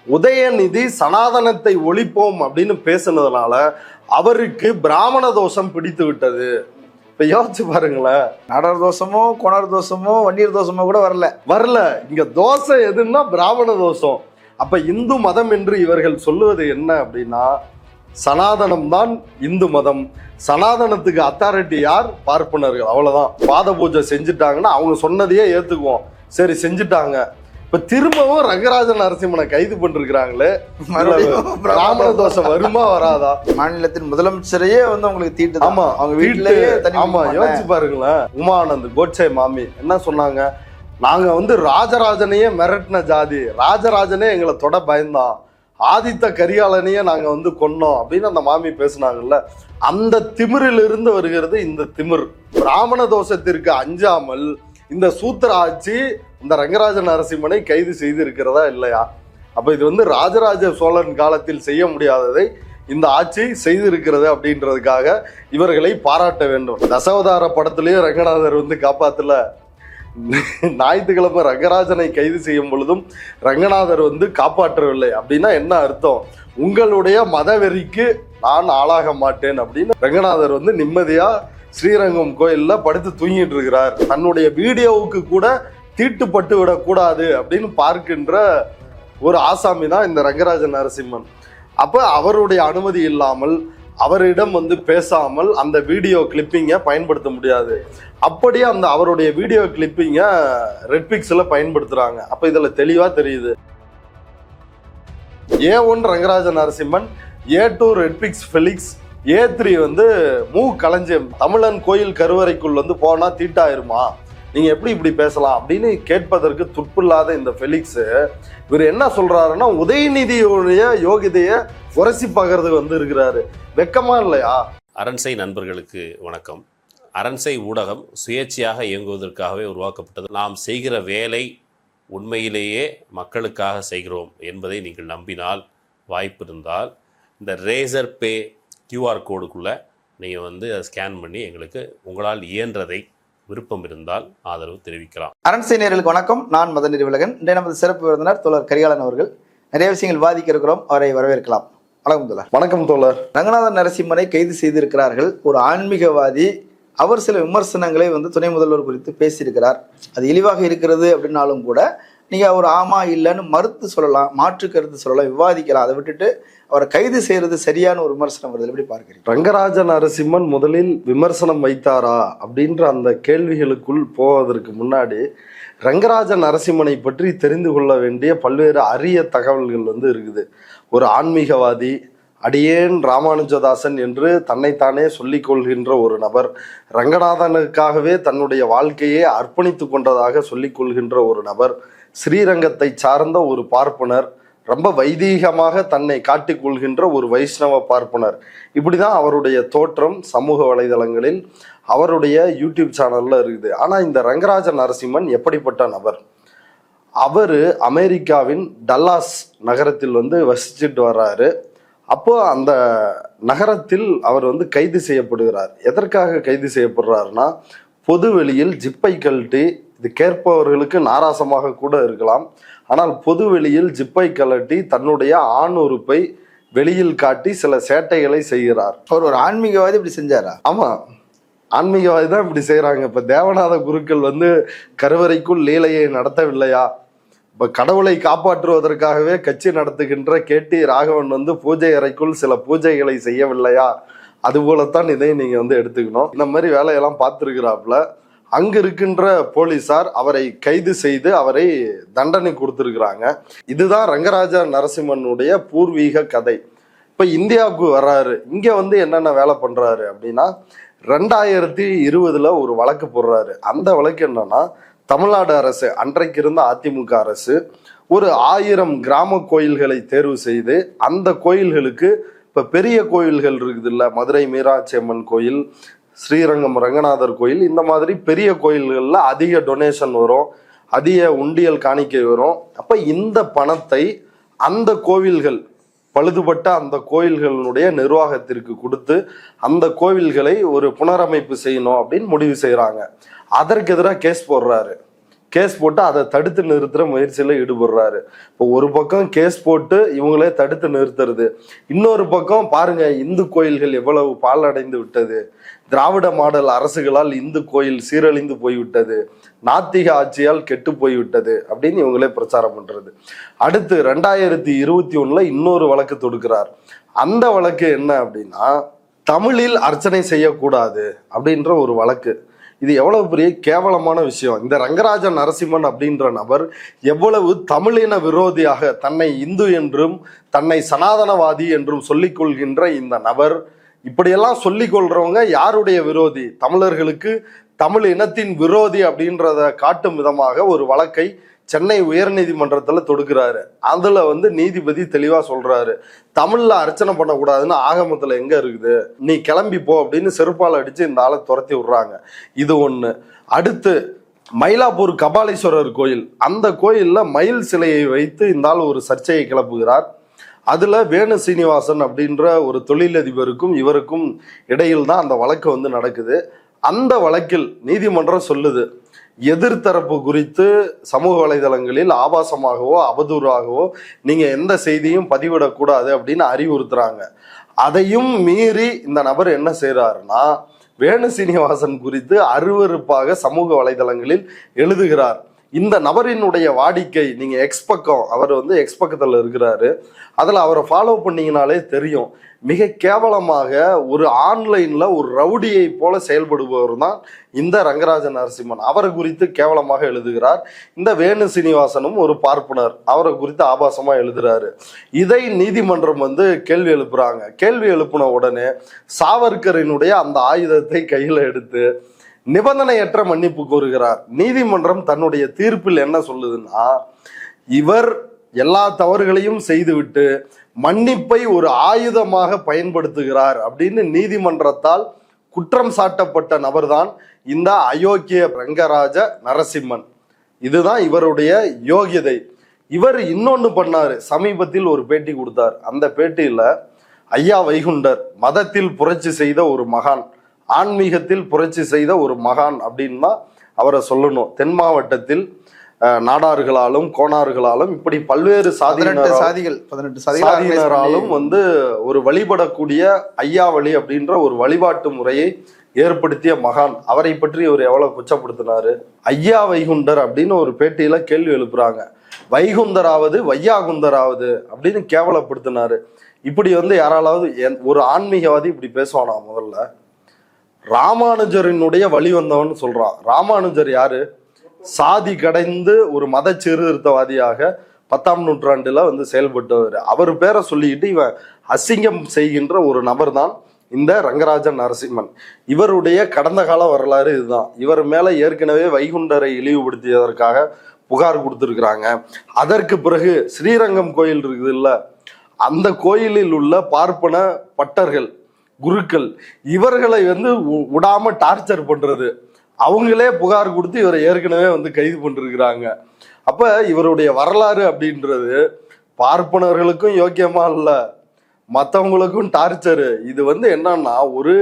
உதயநிதி சனாதனத்தை ஒழிப்போம் அப்படின்னு பேசுனதுனால அவருக்கு பிராமண தோஷம் பிடித்து விட்டது. இப்ப யோசிச்சு பாருங்களேன், நாடர் தோஷமோ கொணர் தோஷமோ வன்னியர் தோஷமோ கூட வரல. இங்க தோசை எதுன்னா பிராமண தோஷம். அப்ப இந்து மதம் என்று இவர்கள் சொல்லுவது என்ன அப்படின்னா, சனாதனம் தான் இந்து மதம். சனாதனத்துக்கு அத்தாரிட்டி யார்? பார்ப்பனர்கள். அவ்வளவுதான். பாத பூஜை செஞ்சுட்டாங்கன்னா அவங்க சொன்னதையே ஏத்துக்குவோம். சரி செஞ்சுட்டாங்க, இப்ப திரும்பவும் ரங்கராஜ நரசிம்மனை கைது பண்ணிருக்கிறாங்களே, பிராமண தோஷம் வருமா வராதா? மாநிலத்தின் முதலமைச்சரையே வந்து அவங்களுக்கு தீட்டு. ஆமா, அவங்க வீட்டுலயே. ஆமா, யோசிச்சு பாருங்களேன். உமானந்த் கோட்சே மாமி என்ன சொன்னாங்க? நாங்க வந்து ராஜராஜனையே மிரட்டின ஜாதி, ராஜராஜனே எங்களை தொட பயந்தான், ஆதித்த கரிகாலனையே நாங்க வந்து கொன்னோம் அப்படின்னு அந்த மாமி பேசினாங்கல்ல. அந்த திமிரிலிருந்து வருகிறது இந்த திமிர். பிராமண தோஷத்திற்கு அஞ்சாமல் இந்த சூத்திர ஆட்சி இந்த ரங்கராஜ நரசிம்மனை கைது செய்து இருக்கிறதா இல்லையா? அப்ப இது வந்து ராஜராஜ சோழன் காலத்தில் செய்ய முடியாததை இந்த ஆட்சி செய்திருக்கிறது அப்படின்றதுக்காக இவர்களை பாராட்ட வேண்டும். தசாவதார படத்திலேயே ரங்கநாதர் வந்து காப்பாத்துல. ஞாயிற்றுக்கிழமை ரங்கராஜனை கைது செய்யும் பொழுதும் ரங்கநாதர் வந்து காப்பாற்றவில்லை அப்படின்னா என்ன அர்த்தம்? உங்களுடைய மதவெறிக்கு நான் ஆளாக மாட்டேன் அப்படின்னு ரங்கநாதர் வந்து நிம்மதியா ஸ்ரீரங்கம் கோயில்ல படுத்து தூங்கிட்டு இருக்கிறார். தன்னுடைய வீடியோவுக்கு கூட தீட்டுப்பட்டு விடக்கூடாது அப்படின்னு பார்க்கின்ற ஒரு ஆசாமி தான் இந்த ரங்கராஜ நரசிம்மன். அப்ப அவருடைய அனுமதி இல்லாமல், அவரிடம் வந்து பேசாமல் அந்த வீடியோ கிளிப்பிங்கை பயன்படுத்த முடியாது. அப்படியே அந்த அவருடைய வீடியோ கிளிப்பிங்கை ரெட்பிக்ஸ்ல பயன்படுத்துறாங்க. அப்ப இதுல தெளிவா தெரியுது, A1 Rangaraja Narasimhan, A2 Redpix Felix, A3 வந்து களஞ்சியம். தமிழன் கோயில் கருவறைக்குள் வந்து போனா தீட்டாயிருமா, நீங்க எப்படி இப்படி பேசலாம் அப்படின்னு கேட்பதற்கு துப்பில்லாத இந்த ஃபெலிக்ஸ் இவர் என்ன சொல்றாருன்னா, உதயநிதியுடைய யோகிதைய உரசி பார்க்கறதுக்கு வந்து இருக்கிறாரு. வெக்கமா இல்லையா? அரண்சை நண்பர்களுக்கு வணக்கம். அரண்சை ஊடகம் சுயேட்சையாக இயங்குவதற்காகவே உருவாக்கப்பட்டது. நாம் செய்கிற வேலை உண்மையிலேயே மக்களுக்காக செய்கிறோம் என்பதை நீங்கள் நம்பினால், வாய்ப்பு இருந்தால் இந்த ரேசர் பே QR கோடுக்குள்ளே நீங்கள் வந்து அதை ஸ்கேன் பண்ணி எங்களுக்கு உங்களால் இயன்றதை விருப்பம் இருந்தால் ஆதரவு தெரிவிக்கலாம். அரண்சை நேயர்களுக்கு வணக்கம். நான் மதன் நிறுவலகன். இன்றைய நமது சிறப்பு விருந்தினர் தோழர் கரிகாலன் அவர்கள். நிறைய விஷயங்கள் வாதிக்க இருக்கிறோம், அவரை வரவேற்கலாம். வணக்கம் தோழர். வணக்கம் தோழர். ரங்கநாதன் நரசிம்மனை கைது செய்திருக்கிறார்கள். ஒரு ஆன்மீகவாதி. அவர் சில விமர்சனங்களை வந்து துணை முதல்வர் குறித்து பேசியிருக்கிறார். அது இழிவாக இருக்கிறது அப்படின்னாலும் கூட நீங்க அவர் ஆமா இல்லைன்னு மறுத்து சொல்லலாம், மாற்று கருத்து சொல்லலாம், விவாதிக்கலாம். அதை விட்டுட்டு அவரை கைது செய்யறது சரியான ஒரு விமர்சனம் வருது. எப்படி பார்க்கிறீங்க? ரங்கராஜ நரசிம்மன் முதலில் விமர்சனம் வைத்தாரா அப்படின்ற அந்த கேள்விகளுக்குள் போவதற்கு முன்னாடி ரங்கராஜ நரசிம்மனை பற்றி தெரிந்து கொள்ள வேண்டிய பல்வேறு அரிய தகவல்கள் வந்து இருக்குது. ஒரு ஆன்மீகவாதி, அடியேன் ராமானுஜதாசன் என்று தன்னைத்தானே சொல்லிக் கொள்கின்ற ஒரு நபர், ரங்கநாதனுக்காகவே தன்னுடைய வாழ்க்கையை அர்ப்பணித்து கொண்டதாக சொல்லிக் கொள்கின்ற ஒரு நபர், ஸ்ரீரங்கத்தை சார்ந்த ஒரு பார்ப்பனர், ரொம்ப வைதீகமாக தன்னை காட்டிக் கொள்கின்ற ஒரு வைஷ்ணவ பார்ப்பனர். இப்படிதான் அவருடைய தோற்றம் சமூக வலைதளங்களில், அவருடைய யூடியூப் சேனல்ல இருக்குது. ஆனா இந்த ரங்கராஜ நரசிம்மன் எப்படிப்பட்ட நபர்? அவரு அமெரிக்காவின் டல்லாஸ் நகரத்தில் வந்து வசிச்சுட்டு வர்றாரு. அப்போ அந்த நகரத்தில் அவர் வந்து கைது செய்யப்படுகிறார். எதற்காக கைது செய்யப்படுறாருன்னா, பொது வெளியில் ஜிப்பை கழட்டி, இது கேட்பவர்களுக்கு நாராசமாக கூட இருக்கலாம், ஆனால் பொது வெளியில் ஜிப்பை கழட்டி தன்னுடைய ஆண் உறுப்பை வெளியில் காட்டி சில சேட்டைகளை செய்கிறார். அவர் ஒரு ஆன்மீகவாதி இப்படி செஞ்சாரா? ஆமா, ஆன்மீகவாதி தான் இப்படி செய்யறாங்க. இப்ப தேவநாத குருக்கள் வந்து கருவறைக்குள் லீலையை நடத்தவில்லையா? இப்ப கடவுளை காப்பாற்றுவதற்காகவே கட்சி நடத்துகின்ற KT ராகவன் வந்து பூஜை அறைக்குள் சில பூஜைகளை செய்யவில்லையா? அது போலத்தான் இதை நீங்க வந்து எடுத்துக்கணும். இந்த மாதிரி வேலையெல்லாம் பார்த்துருக்கிறாப்புல. அங்க இருக்கின்ற போலீசார் அவரை கைது செய்து அவரை தண்டனை கொடுத்திருக்கிறாங்க. இதுதான் ரங்கராஜ நரசிம்மனுடைய பூர்வீக கதை. இப்ப இந்தியாவுக்கு வர்றாரு. இங்க வந்து என்னென்ன வேலை பண்றாரு அப்படின்னா, 2020 ஒரு வழக்கு போடுறாரு. அந்த வழக்கு என்னன்னா, தமிழ்நாடு அரசு, அன்றைக்கு இருந்த அதிமுக அரசு, ஒரு 1000 கிராம கோயில்களை தேர்வு செய்து அந்த கோயில்களுக்கு, இப்ப பெரிய கோயில்கள் இருக்குது இல்ல, மதுரை மீனாட்சி அம்மன் கோயில், ஸ்ரீரங்கம் ரங்கநாதர் கோயில், இந்த மாதிரி பெரிய கோயில்கள்ல அதிக டொனேஷன் வரும், அதிக உண்டியல் காணிக்கை வரும். அப்ப இந்த பணத்தை அந்த கோவில்கள், பழுதுபட்ட அந்த கோயில்களுடைய நிர்வாகத்திற்கு கொடுத்து அந்த கோவில்களை ஒரு புனரமைப்பு செய்யணும் அப்படின்னு முடிவு செய்யறாங்க. அதற்கு எதிராக கேஸ் போடுறாரு. கேஸ் போட்டு அதை தடுத்து நிறுத்துற முயற்சியில ஈடுபடுறாரு. இப்போ ஒரு பக்கம் கேஸ் போட்டு இவங்களே தடுத்து நிறுத்துறது, இன்னொரு பக்கம் பாருங்க இந்து கோயில்கள் எவ்வளவு பாழடைந்து விட்டது, திராவிட மாடல் அரசுகளால் இந்து கோயில் சீரழிந்து போய்விட்டது, நாத்திக ஆட்சியால் கெட்டு போய்விட்டது அப்படின்னு இவங்களே பிரச்சாரம் பண்றது. அடுத்து 2021 இன்னொரு வழக்கு தொடுக்கிறார். அந்த வழக்கு என்ன அப்படின்னா, தமிழில் அர்ச்சனை செய்யக்கூடாது அப்படின்ற ஒரு வழக்கு. இது எவ்வளவு பெரிய கேவலமான விஷயம். இந்த ரங்கராஜ நரசிம்மன் அப்படின்ற நபர் எவ்வளவு தமிழின விரோதியாக, தன்னை இந்து என்றும் தன்னை சனாதனவாதி என்றும் சொல்லிக் கொள்கின்ற இந்த நபர், இப்படியெல்லாம் சொல்லிக் கொள்றவங்க யாருடைய விரோதி? தமிழர்களுக்கு தமிழ் இனத்தின் விரோதி அப்படின்றத காட்டும் விதமாக ஒரு வழக்கை சென்னை உயர்நீதிமன்றத்தில் தொடுக்கிறாரு. அதுல நீதிபதி தெளிவா சொல்றாரு, தமிழ்ல அர்ச்சனை பண்ணக்கூடாதுன்னு ஆகமத்துல எங்க இருக்குது, நீ கிளம்பி போ அப்படின்னு செருப்பால் அடிச்சு இந்த ஆளை துரத்தி விடுறாங்க. இது ஒண்ணு. அடுத்து மயிலாப்பூர் கபாலீஸ்வரர் கோயில், அந்த கோயில்ல மயில் சிலையை வைத்து இந்த ஆள் ஒரு சர்ச்சையை கிளப்புகிறார். அதுல வேணு சீனிவாசன் அப்படின்ற ஒரு தொழிலதிபருக்கும் இவருக்கும் இடையில் தான் அந்த வழக்கு நடக்குது. அந்த வழக்கில் நீதிமன்றம் சொல்லுது, எதிர்த்தரப்பு குறித்து சமூக வலைதளங்களில் ஆபாசமாகவோ அவதூறாகவோ நீங்க எந்த செய்தியும் பதிவிடக்கூடாது அப்படின்னு அறிவுறுத்துறாங்க. அதையும் மீறி இந்த நபர் என்ன செய்யறாருன்னா, வேணு சீனிவாசன் குறித்து அருவருப்பாக சமூக வலைதளங்களில் எழுதுகிறார். இந்த நபரினுடைய வாடிக்கை, நீங்க எக்ஸ் பக்கம், அவர் எக்ஸ் பக்கத்துல இருக்கிறாரு, அதுல அவரை ஃபாலோ பண்ணீங்கனாலே தெரியும், மிக கேவலமாக ஒரு ஆன்லைன்ல ஒரு ரவுடியை போல செயல்படுபவர் தான் இந்த ரங்கராஜ நரசிம்மன். அவரை குறித்து கேவலமாக எழுதுகிறார். இந்த வேணு சீனிவாசனும் ஒரு பார்ப்பனர், அவரை குறித்து ஆபாசமா எழுதுறாரு. இதை நீதிமன்றம் கேள்வி எழுப்புறாங்க. கேள்வி எழுப்பின உடனே சாவர்கரினுடைய அந்த ஆயுதத்தை கையில எடுத்து நிபந்தனையற்ற மன்னிப்பு கோருகிறார். நீதிமன்றம் தன்னுடைய தீர்ப்பில் என்ன சொல்லுதுன்னா, இவர் எல்லா தவறுகளையும் செய்துவிட்டு மன்னிப்பை ஒரு ஆயுதமாக பயன்படுத்துகிறார் அப்படின்னு நீதிமன்றத்தால் குற்றம் சாட்டப்பட்ட நபர்தான் இந்த அயோக்கிய ரங்கராஜ நரசிம்மன். இதுதான் இவருடைய யோகியதை. இவர் இன்னொன்னு பண்ணாரு, சமீபத்தில் ஒரு பேட்டி கொடுத்தார். அந்த பேட்டியில ஐயா வைகுண்டர் மதத்தில் புரட்சி செய்த ஒரு மகான், ஆன்மீகத்தில் புரட்சி செய்த ஒரு மகான் அப்படின்னு தான் அவரை சொல்லணும். தென் மாவட்டத்தில் நாடார்களாலும் கோணார்களாலும் இப்படி பல்வேறு சாதியினராலும் ஒரு வழிபடக்கூடிய ஐயாவளி அப்படின்ற ஒரு வழிபாட்டு முறையை ஏற்படுத்திய மகான். அவரை பற்றி இவர் எவ்வளவு குச்சப்படுத்தினாரு. ஐயா வைகுண்டர் அப்படின்னு ஒரு பேட்டியில கேள்வி எழுப்புறாங்க. வைகுந்தராவது வையாகுந்தராவது அப்படின்னு கேவலப்படுத்தினாரு. இப்படி யாராலாவது ஒரு ஆன்மீகவாதி இப்படி பேசுவானா? முதல்ல ராமானுஜரினுடைய வழி வந்தவன் சொல்றான். ராமானுஜர் யாரு? சாதி கடைந்து ஒரு மத சீர்திருத்தவாதியாக 10ஆம் நூற்றாண்டுல செயல்பட்டவர். அவர் பேரை சொல்லிக்கிட்டு இவன் அசிங்கம் செய்கின்ற ஒரு நபர் தான் இந்த ரங்கராஜ நரசிம்மன். இவருடைய கடந்த கால வரலாறு இதுதான். இவர் மேல ஏற்கனவே வைகுண்டரை இழிவுபடுத்தியதற்காக புகார் கொடுத்திருக்கிறாங்க. அதற்கு பிறகு ஸ்ரீரங்கம் கோயில் இருக்குது இல்ல, அந்த கோயிலில் உள்ள பார்ப்பன பட்டர்கள், குருக்கள், இவர்களை விடாம டார்ச்சர் பண்றது, அவங்களே புகார் கொடுத்து இவரை ஏற்கனவே கைது பண்ணிருக்கிறாங்க. அப்ப இவருடைய வரலாறு அப்படின்றது பார்ப்பனர்களுக்கும் யோக்கியமா இல்ல, மற்றவங்களுக்கும் டார்ச்சரு. இது என்னன்னா, ஒரு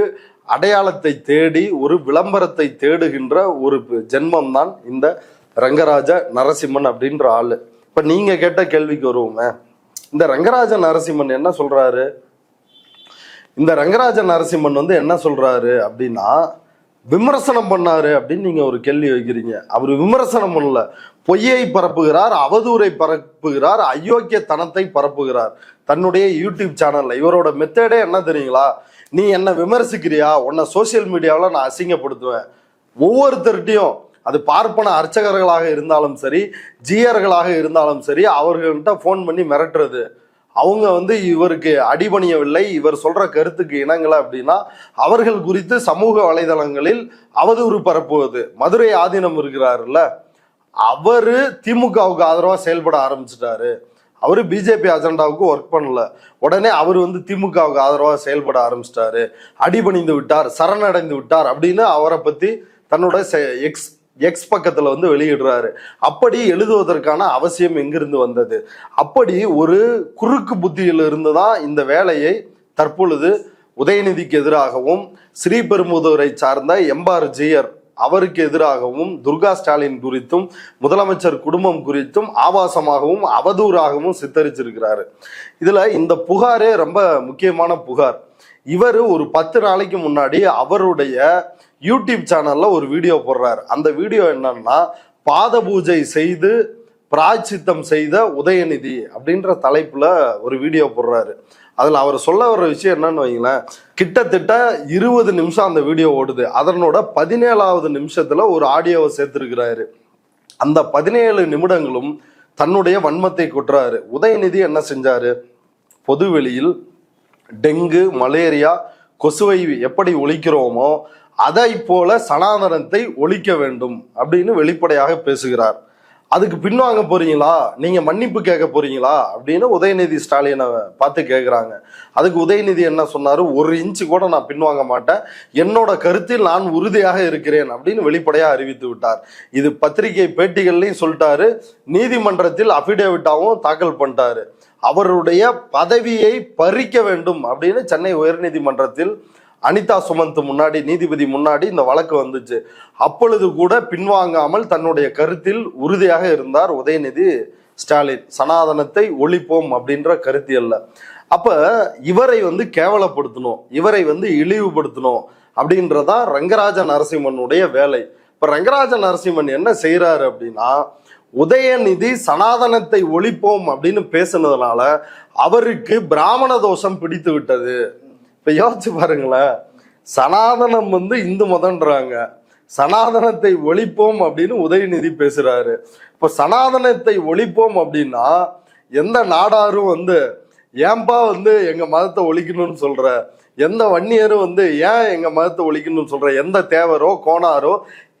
அடையாளத்தை தேடி ஒரு விளம்பரத்தை தேடுகின்ற ஒரு ஜென்மம் தான் இந்த ரங்கராஜ நரசிம்மன் அப்படின்ற ஆளு. இப்ப நீங்க கேட்ட கேள்விக்கு வருவோமே, இந்த ரங்கராஜ நரசிம்மன் என்ன சொல்றாரு? இந்த ரங்கராஜ நரசிம்மன் என்ன சொல்றாரு அப்படின்னா, விமர்சனம் பண்ணாரு அப்படின்னு நீங்க ஒரு கேள்வி வைக்கிறீங்க. அவர் விமர்சனம் பண்ணல, பொய்யை பரப்புகிறார், அவதூறை பரப்புகிறார், அயோக்கியத்தனத்தை பரப்புகிறார் தன்னுடைய யூடியூப் சேனல்ல. இவரோட மெத்தடே என்ன தெரியுங்களா? நீ என்ன விமர்சிக்கிறியா, உன்னை சோசியல் மீடியாவில் நான் அசிங்கப்படுத்துவேன். ஒவ்வொருத்தர்கிட்டையும், அது பார்ப்பன அர்ச்சகர்களாக இருந்தாலும் சரி, ஜீயர்களாக இருந்தாலும் சரி, அவர்கள்ட்ட ஃபோன் பண்ணி மிரட்டுறது. அவங்க இவருக்கு அடிபணியவில்லை, இவர் சொல்ற கருத்துக்கு இணங்கல அப்படின்னா அவர்கள் குறித்து சமூக வலைதளங்களில் அவதூறு பரப்புவது. மதுரை ஆதீனம் இருக்கிறாருல்ல, அவரு திமுகவுக்கு ஆதரவா செயல்பட ஆரம்பிச்சிட்டாரு. அவரு பிஜேபி அஜெண்டாவுக்கு ஒர்க் பண்ணல, உடனே அவர் திமுகவுக்கு ஆதரவா செயல்பட ஆரம்பிச்சிட்டாரு, அடிபணிந்து விட்டார், சரணடைந்து விட்டார் அப்படின்னு அவரை பத்தி தன்னோட எக்ஸ் பக்கத்துல வெளியிடுறாரு. அப்படி எழுதுவதற்கான அவசியம் எங்கிருந்து வந்தது? அப்படி ஒரு குறுக்கு புத்தியில இருந்துதான் இந்த வேலையை தற்பொழுது உதயநிதிக்கு எதிராகவும் ஸ்ரீபெரும்புதூரை சார்ந்த எம்பார் ஜீயர் அவருக்கு எதிராகவும் துர்கா ஸ்டாலின் குறித்தும் முதலமைச்சர் குடும்பம் குறித்தும் ஆபாசமாகவும் அவதூறாகவும் சித்தரிச்சிருக்கிறாரு. இதுல இந்த புகாரே ரொம்ப முக்கியமான புகார். இவர் ஒரு 10 நாளைக்கு முன்னாடி அவருடைய யூடியூப் சேனல்ல ஒரு வீடியோ போடுறாரு. அந்த வீடியோ என்னன்னா, பாத பூஜை செய்து பிராய்ச்சித்தம் செய்த உதயநிதி அப்படின்ற தலைப்புல ஒரு வீடியோ போடுறாரு. அதுல அவர் சொல்ல வர்ற விஷயம் என்னன்னு வைங்களேன், கிட்டத்தட்ட 20 நிமிஷம் அந்த வீடியோ ஓடுது. அதனோட 17வது நிமிஷத்துல ஒரு ஆடியோவை சேர்த்திருக்கிறாரு. அந்த 17 நிமிடங்களும் தன்னுடைய வன்மத்தை கொட்டுறாரு. உதயநிதி என்ன செஞ்சாரு? பொதுவெளியில் டெங்கு, மலேரியா, கொசுவை எப்படி ஒழிக்கிறோமோ அதை போல சனாதனத்தை ஒழிக்க வேண்டும் அப்படின்னு வெளிப்படையாக பேசுகிறார். அதுக்கு பின்வாங்க போறீங்களா, நீங்க மன்னிப்பு கேட்க போறீங்களா அப்படின்னு உதயநிதி ஸ்டாலினை பார்த்து கேட்குறாங்க. அதுக்கு உதயநிதி என்ன சொன்னாரு? 1 இன்ச்சு கூட நான் பின்வாங்க மாட்டேன், என்னோட கருத்தில் நான் உறுதியாக இருக்கிறேன் அப்படின்னு வெளிப்படையாக அறிவித்து விட்டார். இது பத்திரிகை பேட்டிகள்லையும் சொல்லிட்டாரு, நீதிமன்றத்தில் அபிடேவிட்டாவும் தாக்கல் பண்ணிட்டாரு. அவருடைய பதவியை பறிக்க வேண்டும் அப்படின்னு சென்னை உயர்நீதிமன்றத்தில் அனிதா சுமந்த் முன்னாடி, நீதிபதி முன்னாடி இந்த வழக்கு வந்துச்சு. அப்பொழுது கூட பின்வாங்காமல் தன்னுடைய கருத்தில் உறுதியாக இருந்தார் உதயநிதி ஸ்டாலின். சனாதனத்தை ஒழிப்போம் அப்படின்ற கருத்தியல்ல. அப்ப இவரை கேவலப்படுத்தணும், இவரை இழிவுபடுத்தணும் அப்படின்றதா ரங்கராஜ நரசிம்மனுடைய வேலை. இப்ப ரங்கராஜ நரசிம்மன் என்ன செய்யறாரு அப்படின்னா, உதயநிதி சனாதனத்தை ஒழிப்போம் அப்படின்னு பேசுனதுனால அவருக்கு பிராமண தோஷம் பிடித்து விட்டது. இப்ப யோசிச்சு பாருங்களேன், சனாதனம் இந்து மதம்ன்றாங்க, சனாதனத்தை ஒழிப்போம் அப்படின்னு உதயநிதி பேசுறாரு. இப்ப சனாதனத்தை ஒழிப்போம் அப்படின்னா எந்த நாடாரும் ஏன்பா எங்க மதத்தை ஒழிக்கணும்னு சொல்ற, எந்த வன்னியரும் ஏன் எங்க மதத்தை ஒழிக்கணும்னு சொல்ற, எந்த தேவரோ கோணாரோ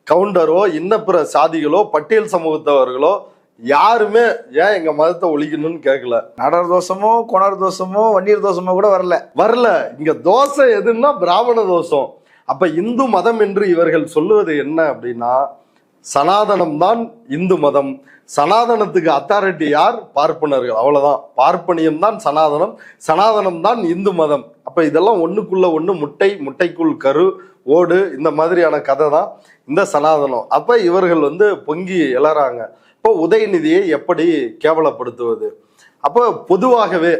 கவுண்டரோ இன்னப்பிற சாதிகளோ பட்டியல் சமூகத்தவர்களோ யாருமே ஏன் எங்க மதத்தை ஒழிக்கணும்னு கேட்கல. நாடார் தோஷமோ கோணார் தோஷமோ வன்னியர் தோஷமோ கூட வரல. இங்க தோசை எதுன்னா பிராமண தோஷம். அப்ப இந்து மதம் என்று இவர்கள் சொல்லுவது என்ன அப்படின்னா, சனாதனம் தான் இந்து மதம், சனாதனத்துக்கு அத்தாரிட்டி யார்? பார்ப்பனர்கள், அவ்வளவுதான். பார்ப்பனியம் தான் சனாதனம், சனாதனம் தான் இந்து மதம். அப்ப இதெல்லாம் ஒண்ணுக்குள்ள ஒண்ணு, முட்டைக்குள் கரு ஓடு, இந்த மாதிரியான கதை தான் இந்த சனாதனம். அப்ப இவர்கள் பொங்கி எழறாங்க. இப்போ உதயநிதியை எப்படி கேவலப்படுத்துவது? அப்போ பொதுவாகவே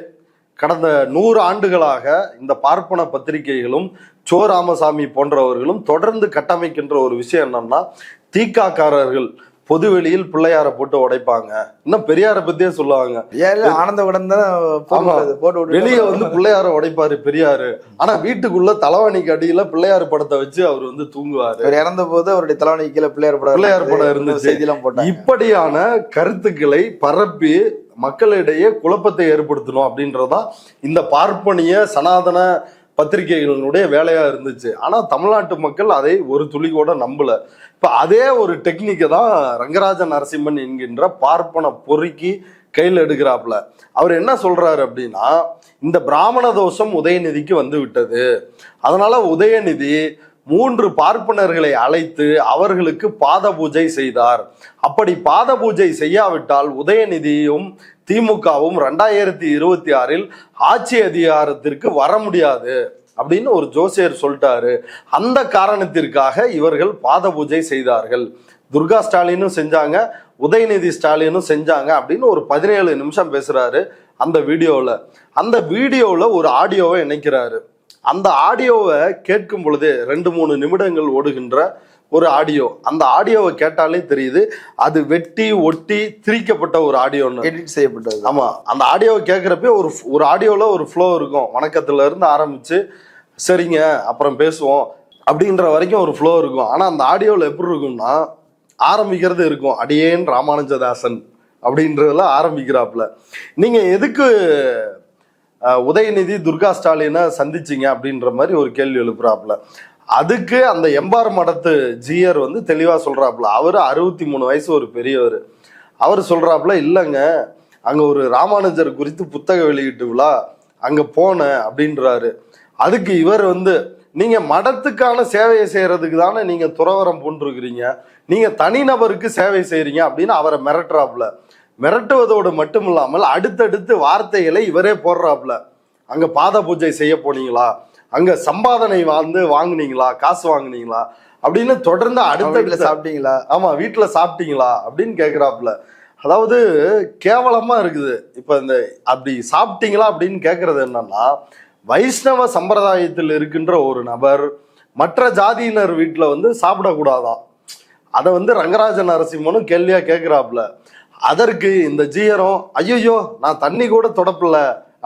கடந்த 100 ஆண்டுகளாக இந்த பார்ப்பன பத்திரிகைகளும் சோ ராமசாமி போன்றவர்களும் தொடர்ந்து கட்டமைக்கின்ற ஒரு விஷயம் என்னன்னா, தீக்காக்காரர்கள் பொதுவெளியில் பிள்ளையாரை போட்டு உடைப்பாங்க. இன்னும் பெரியாரை பத்தியே சொல்லுவாங்க, ஆனந்த உடன் வெளியே பிள்ளையார உடைப்பாரு பெரியாரு, ஆனா வீட்டுக்குள்ள தலைவாணிக்கு அடியில பிள்ளையார் படத்தை வச்சு அவர் தூங்குவாரு. இறந்த போது அவருடைய தலைவாணி கீழே பிள்ளையார் படம் இருந்துச்சு. செய்தியெல்லாம் போட்டாங்க. இப்படியான கருத்துக்களை பரப்பி மக்களிடையே குழப்பத்தை ஏற்படுத்தணும் அப்படின்றதான் இந்த பார்ப்பனிய சனாதன பத்திரிகைகளினுடைய வேலையா இருந்துச்சு. ஆனா தமிழ்நாட்டு மக்கள் அதை ஒரு துளி கூட நம்பல. இப்ப அதே ஒரு டெக்னிக்கை தான் ரங்கராஜ நரசிம்மன் என்கின்ற பார்ப்பன பொறுக்கி கையில் எடுக்கிறாப்புல. அவர் என்ன சொல்றாரு அப்படின்னா, இந்த பிராமண தோஷம் உதயநிதிக்கு விட்டது, அதனால உதயநிதி 3 பார்ப்பனர்களை அழைத்து அவர்களுக்கு பாத பூஜை செய்தார். அப்படி பாத பூஜை செய்யாவிட்டால் உதயநிதியும் திமுகவும் 2026 ஆட்சி அதிகாரத்திற்கு வர முடியாது அப்படின்னு ஒரு ஜோசியர் சொல்லிட்டாரு. அந்த காரணத்திற்காக இவர்கள் பாத பூஜை செய்தார்கள். துர்கா ஸ்டாலினும் செஞ்சாங்க, உதயநிதி ஸ்டாலினும் செஞ்சாங்க அப்படின்னு ஒரு 17 நிமிஷம் பேசுறாரு அந்த வீடியோவில். அந்த வீடியோவில் ஒரு ஆடியோவை இணைக்கிறாரு. அந்த ஆடியோவை கேட்கும் பொழுது 2-3 நிமிடங்கள் ஓடுகின்ற ஒரு ஆடியோ. அந்த ஆடியோவை கேட்டாலே தெரியுது அது வெட்டி ஒட்டி திரிக்கப்பட்ட ஒரு ஆடியோன்னு, எடிட் செய்யப்பட்டது. ஆமா, அந்த ஆடியோவை கேட்குறப்ப ஒரு ஆடியோல ஒரு ஃப்ளோ இருக்கும். வணக்கத்துல இருந்து ஆரம்பிச்சு சரிங்க அப்புறம் பேசுவோம் அப்படின்ற வரைக்கும் ஒரு ஃப்ளோ இருக்கும். ஆனா அந்த ஆடியோவில் எப்படி இருக்கும்னா, ஆரம்பிக்கிறது இருக்கும் அடியேன் ராமானுஜதாசன் அப்படின்றதுல ஆரம்பிக்கிறாப்புல. நீங்க எதுக்கு உதயநிதி துர்கா ஸ்டாலினை சந்திச்சிங்க அப்படின்ற மாதிரி ஒரு கேள்வி எழுப்புறாப்புல. அதுக்கு அந்த எம்பார் மடத்து ஜியர் தெளிவா சொல்றாப்புல. அவரு 63 வயசு, ஒரு பெரியவர். அவர் சொல்றாப்புல, இல்லைங்க அங்க ஒரு ராமானுஜர் குறித்து புத்தக வெளியீட்டு விழா அங்க போனேன் அப்படின்றாரு. அதுக்கு இவர் நீங்க மடத்துக்கான சேவையை செய்யறதுக்கு தானே நீங்க துறவரம் போன்றிருக்கிறீங்க, நீங்க தனிநபருக்கு சேவை செய்யறீங்க அப்படின்னு அவரை மிரட்டுறாப்புல. மிரட்டுவதோடு மட்டும் இல்லாமல் அடுத்தடுத்து வார்த்தைகளை இவரே போடுறாப்புல. அங்க பாத பூஜை செய்ய போனீங்களா, அங்க சம்பாதனை வாங்குனீங்களா, காசு வாங்குனீங்களா, அப்படின்னு தொடர்ந்து வீட்டுல அடுத்த சாப்பிட்டீங்களா? ஆமா வீட்டுல சாப்பிட்டீங்களா அப்படின்னு கேக்குறாப்புல. அதாவது கேவலமா இருக்குது. இப்ப இந்த அப்படி சாப்பிட்டீங்களா அப்படின்னு கேக்குறது என்னன்னா, வைஷ்ணவ சம்பிரதாயத்தில் இருக்கின்ற ஒரு நபர் மற்ற ஜாதியினர் வீட்டுல வந்து சாப்பிடக்கூடாதான். அதை வந்து ரங்கராஜ நரசிம்மனும் கேள்வியா கேட்கிறாப்புல. அதற்கு இந்த ஜீயரும் ஐயோ நான் தண்ணி கூட தொடப்பல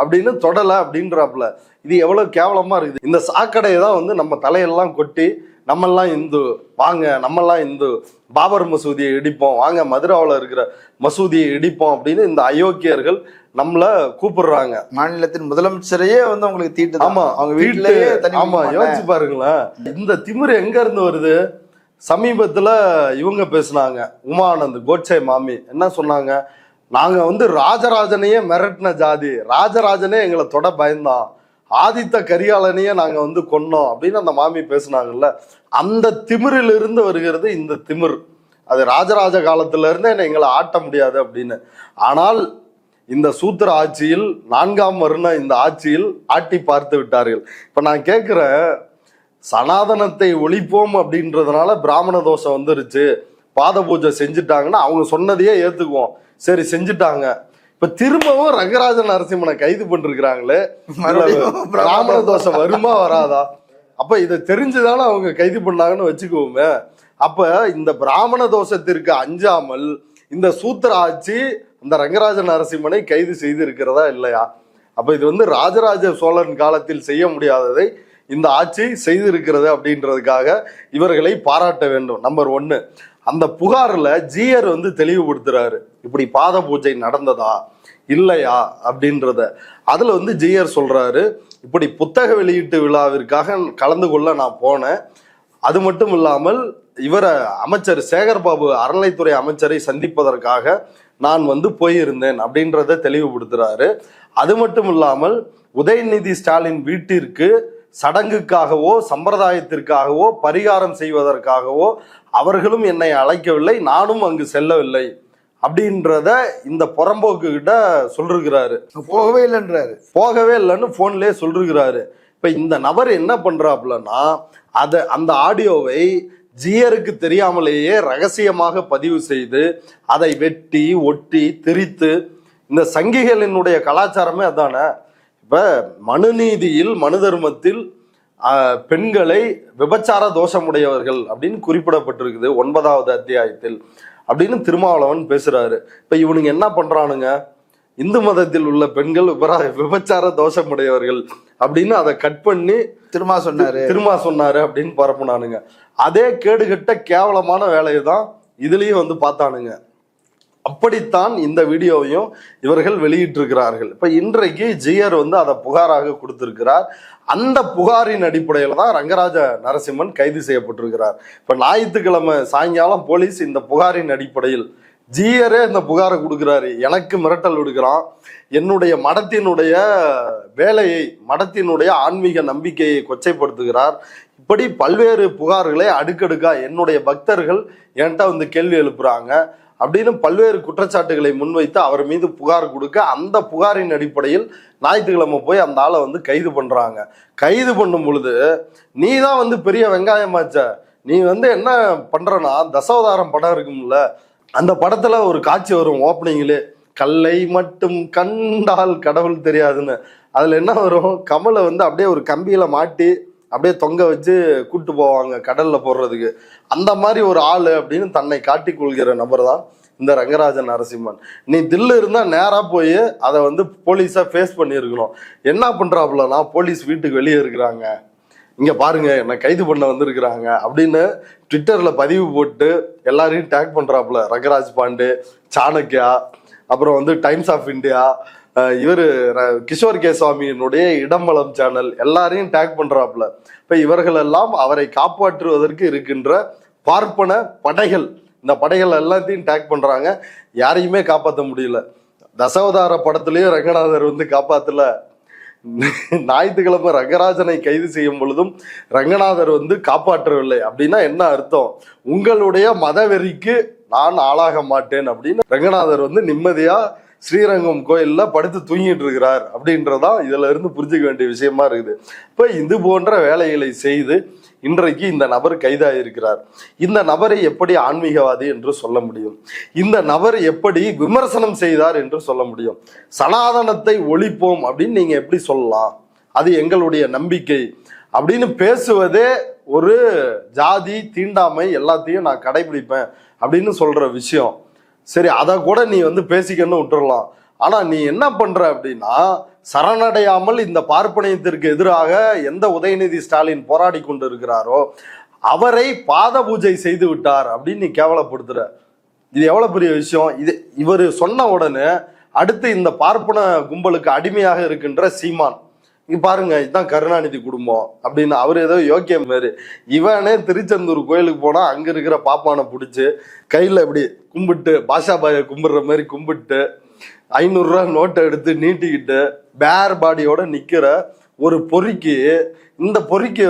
அப்படின்னு தொடல அப்படின்றாப்புல. இது எவ்வளவு கேவலமா இருக்குது. இந்த சாக்கடையை தான் வந்து நம்ம தலையெல்லாம் கொட்டி நம்மெல்லாம் இந்து வாங்க, நம்மெல்லாம் இந்து, பாபர் மசூதியை இடிப்போம் வாங்க, மதுராவில் இருக்கிற மசூதியை இடிப்போம் அப்படின்னு இந்த அயோக்கியர்கள் நம்மள கூப்பிடுறாங்க. மாநிலத்தின் முதலமைச்சரையே வந்து உங்களுக்கு தீட்டு. ஆமா, அவங்க வீட்டுலயே ஆமா, யோசிச்சு பாருங்களேன். இந்த திமிரு எங்க இருந்து வருது? சமீபத்துல இவங்க பேசுனாங்க, உமானந்த் கோட்சே மாமி என்ன சொன்னாங்க, நாங்க வந்து ராஜராஜனையே மிரட்டின ஜாதி, ராஜராஜனே எங்களை தொட பயந்தான், ஆதித்த கரிகாலனையே நாங்க வந்து கொன்னோம் அப்படின்னு அந்த மாமி பேசுனாங்கல்ல. அந்த திமிரிலிருந்து வருகிறது இந்த திமிர். அது ராஜராஜ காலத்துல இருந்தே எங்களை ஆட்ட முடியாது அப்படின்னு. ஆனால் இந்த சூத்திர ஆட்சியில் 4ஆம் வருண இந்த ஆட்சியில் ஆட்டி பார்த்து விட்டார்கள். இப்ப நான் கேட்கிறேன், சனாதனத்தை ஒழிப்போம் அப்படின்றதுனால பிராமண தோஷம் வந்துருச்சு, பாத பூஜை செஞ்சுட்டாங்கன்னா அவங்க சொன்னதையே ஏத்துக்குவோம், சரி செஞ்சுட்டாங்க. இப்ப திரும்பவும் ரங்கராஜ நரசிம்மனை கைது பண்ணிருக்கிறாங்களே, பிராமண தோஷம் வருமா வராதா? அப்ப இதை தெரிஞ்சுதானே அவங்க கைது பண்ணாங்கன்னு வச்சுக்குவோமே. அப்ப இந்த பிராமண தோஷத்திற்கு அஞ்சாமல் இந்த சூத்திர ஆட்சி இந்த ரங்கராஜ நரசிம்மனை கைது செய்து இருக்கிறதா இல்லையா? அப்ப இது வந்து ராஜராஜ சோழன் காலத்தில் செய்ய முடியாததை இந்த ஆட்சி செய்திருக்கிறது அப்படின்றதுக்காக இவர்களை பாராட்ட வேண்டும். நம்பர் 1. அந்த புகார்ல ஜீயர் வந்து தெளிவுபடுத்துறாரு, இப்படி பாத பூஜை நடந்ததா இல்லையா அப்படின்றத. அதுல வந்து ஜீயர் சொல்றாரு, இப்படி புத்தக வெளியீட்டு விழாவிற்காக கலந்து கொள்ள நான் போனேன், அது மட்டும் இல்லாமல் இவரை அமைச்சர் சேகர்பாபு அறநிலைத்துறை அமைச்சரை சந்திப்பதற்காக நான் வந்து போயிருந்தேன் அப்படின்றத தெளிவுபடுத்துறாரு. அது மட்டும் இல்லாமல் உதயநிதி ஸ்டாலின் வீட்டிற்கு சடங்குக்காகவோ சம்பிரதாயத்திற்காகவோ பரிகாரம் செய்வதற்காகவோ அவர்களும் என்னை அழைக்கவில்லை, நானும் அங்கு செல்லவில்லை அப்படின்றத இந்த புறம்போக்கு கிட்ட சொல்லிருக்கிறாரு. போகவே இல்லைன்னு போன்லயே சொல்லிருக்கிறாரு. இப்ப இந்த நபர் என்ன பண்றாப்புலன்னா, அந்த ஆடியோவை ஜீயருக்கு தெரியாமலேயே ரகசியமாக பதிவு செய்து அதை வெட்டி ஒட்டி திரித்து, இந்த சங்கிகளினுடைய கலாச்சாரமே அதானே. இப்ப மனுநீதியில் மனு தர்மத்தில் பெண்களை விபச்சார தோஷமுடையவர்கள் அப்படின்னு குறிப்பிடப்பட்டிருக்குது 9வது அத்தியாயத்தில் அப்படின்னு திருமாவளவன் பேசுறாரு. இப்ப இவனுங்க என்ன பண்றானுங்க, இந்து மதத்தில் உள்ள பெண்கள் விபச்சார தோஷமுடையவர்கள் அப்படின்னு அதை கட் பண்ணி திருமா சொன்னாரு அப்படின்னு பரப்புனானுங்க. அதே கேடுகட்ட கேவலமான வேலையை தான் இதுலயும் வந்து பார்த்தானுங்க. அப்படித்தான் இந்த வீடியோவையும் இவர்கள் வெளியிட்டிருக்கிறார்கள். இப்ப இன்றைக்கு ஜீயர் வந்து அதை புகாராக கொடுத்திருக்கிறார். அந்த புகாரின் அடிப்படையில் தான் ரங்கராஜ நரசிம்மன் கைது செய்யப்பட்டிருக்கிறார். இப்ப ஞாயிற்றுக்கிழமை சாயங்காலம் போலீஸ் இந்த புகாரின் அடிப்படையில் ஜீயரே இந்த புகாரை கொடுக்கிறாரு, எனக்கு மிரட்டல் விடுக்கிறான், என்னுடைய மடத்தினுடைய வேலையை, மடத்தினுடைய ஆன்மீக நம்பிக்கையை கொச்சைப்படுத்துகிறார், இப்படி பல்வேறு புகார்களை அடுக்கடுக்கா என்னுடைய பக்தர்கள் என்கிட்ட வந்து கேள்வி எழுப்புறாங்க அப்படின்னு பல்வேறு குற்றச்சாட்டுகளை முன்வைத்து அவர் மீது புகார் கொடுக்க, அந்த புகாரின் அடிப்படையில் ஞாயிற்றுக்கிழமை போய் அந்த ஆளை வந்து கைது பண்றாங்க. கைது பண்ணும் பொழுது, நீ தான் வந்து பெரிய வெங்காயமாச்ச, நீ வந்து என்ன பண்றனா, தசாவதாரம் படம் இருக்கும்ல, அந்த படத்துல ஒரு காட்சி வரும் ஓப்பனிங்லே, கல்லை மட்டும் கண்டால் கடவுள் தெரியாதுன்னு. அதுல என்ன வரும், கமலை வந்து அப்படியே ஒரு கம்பியில மாட்டி அப்படியே தொங்க வச்சு கூட்டு போவாங்க கடல்ல போடுறதுக்கு. அந்த மாதிரி ஒரு ஆளு அப்படின்னு தன்னை காட்டிக் கொள்கிற நபர் தான் இந்த ரங்கராஜ நரசிம்மன். நீ தில்லு இருந்தா நேரா போய் அதை வந்து போலீஸா ஃபேஸ் பண்ணியிருக்கணும். என்ன பண்றாப்புலனா, போலீஸ் வீட்டுக்கு வெளியே இருக்கிறாங்க, இங்க பாருங்க என்ன கைது பண்ண வந்திருக்கிறாங்க அப்படின்னு ட்விட்டர்ல பதிவு போட்டு எல்லாரையும் டேக் பண்றாப்புல. ரங்கராஜ் பாண்டே, சாணக்கியா, அப்புறம் வந்து டைம்ஸ் ஆஃப் இந்தியா, இவர் கிஷோர் கே சுவாமியினுடைய இடம்பலம் சேனல் எல்லாரையும் டேக் பண்றாப்புல. இப்ப இவர்கள் எல்லாம் அவரை காப்பாற்றுவதற்கு இருக்கின்ற பார்ப்பன படைகள், இந்த படைகள் எல்லாத்தையும் டேக் பண்றாங்க. யாரையுமே காப்பாற்ற முடியல. தசாவதார படத்திலயும் ரங்கநாதர் வந்து காப்பாத்தல. ஞாயிற்றுக்கிழமை ரங்கராஜனை கைது செய்யும் பொழுதும் ரங்கநாதர் வந்து காப்பாற்றவில்லை. அப்படின்னா என்ன அர்த்தம், உங்களுடைய மதவெறிக்கு நான் ஆளாக மாட்டேன் அப்படின்னு ரங்கநாதர் வந்து நிம்மதியா ஸ்ரீரங்கம் கோயில்ல படுத்து தூங்கிட்டு இருக்கிறார் அப்படின்றதான் இதுல இருந்து புரிஞ்சுக்க வேண்டிய விஷயமா இருக்குது. இப்ப இது போன்ற வேலைகளை செய்து இன்றைக்கு இந்த நபர் கைதாயிருக்கிறார். இந்த நபரை எப்படி ஆன்மீகவாதி என்று சொல்ல முடியும்? இந்த நபர் எப்படி விமர்சனம் செய்தார் என்று சொல்ல முடியும்? சனாதனத்தை ஒழிப்போம் அப்படின்னு நீங்க எப்படி சொல்லலாம்? அது எங்களுடைய நம்பிக்கை அப்படின்னு பேசுவதே ஒரு ஜாதி தீண்டாமை எல்லாத்தையும் நான் கடைபிடிப்பேன் அப்படின்னு சொல்ற விஷயம். சரி, அதை கூட நீ பேசிக்கன்னு விட்டுறலாம். ஆனா நீ என்ன பண்ற அப்படின்னா, சரணடையாமல் இந்த பார்ப்பனியத்திற்கு எதிராக எந்த உதயநிதி ஸ்டாலின் போராடி கொண்டு இருக்கிறாரோ அவரை பாத பூஜை செய்து விட்டார் அப்படின்னு நீ கேவலப்படுத்துற. இது எவ்வளவு பெரிய விஷயம்! இவர் சொன்ன உடனே அடுத்து இந்த பார்ப்பன கும்பலுக்கு அடிமையாக இருக்கின்ற சீமான், இங்க பாருங்க இதுதான் கருணாநிதி குடும்பம் அப்படின்னு அவர் ஏதோ யோக்கியம் மாரி, இவனே திருச்செந்தூர் கோயிலுக்கு போனா அங்க இருக்கிற பாப்பானை பிடிச்சி கையில இப்படி கும்பிட்டு பாஷாபாயை கும்பிடுற மாதிரி கும்பிட்டு 500 ரூபா நோட்டை எடுத்து நீட்டிக்கிட்டு பேர் பாடியோட நிக்கிற ஒரு பொறிக்கு, இந்த பொறிக்கு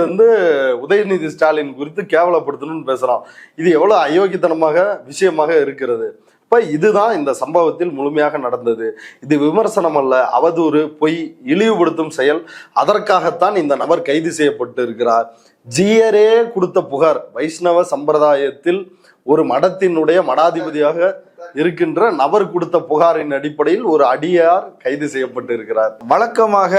உதயநிதி ஸ்டாலின் குறித்து கேவலப்படுத்தணும்னு பேசுறான். இது எவ்வளவு அயோக்கியத்தனமாக விஷயமாக இருக்கிறது. இப்ப இதுதான் இந்த சம்பவத்தில் முழுமையாக நடந்தது. இது விமர்சனம் அல்ல, அவதூறு, பொய், இழிவுபடுத்தும் செயல். அதற்காகத்தான் இந்த நபர் கைது செய்யப்பட்டு இருக்கிறார். ஜீயரே கொடுத்த புகார். வைஷ்ணவ சம்பிரதாயத்தில் ஒரு மடத்தினுடைய மடாதிபதியாக இருக்கின்ற நபர் கொடுத்த புகாரின் அடிப்படையில் ஒரு அடியார் கைது செய்யப்பட்டு இருக்கிறார். வழக்கமாக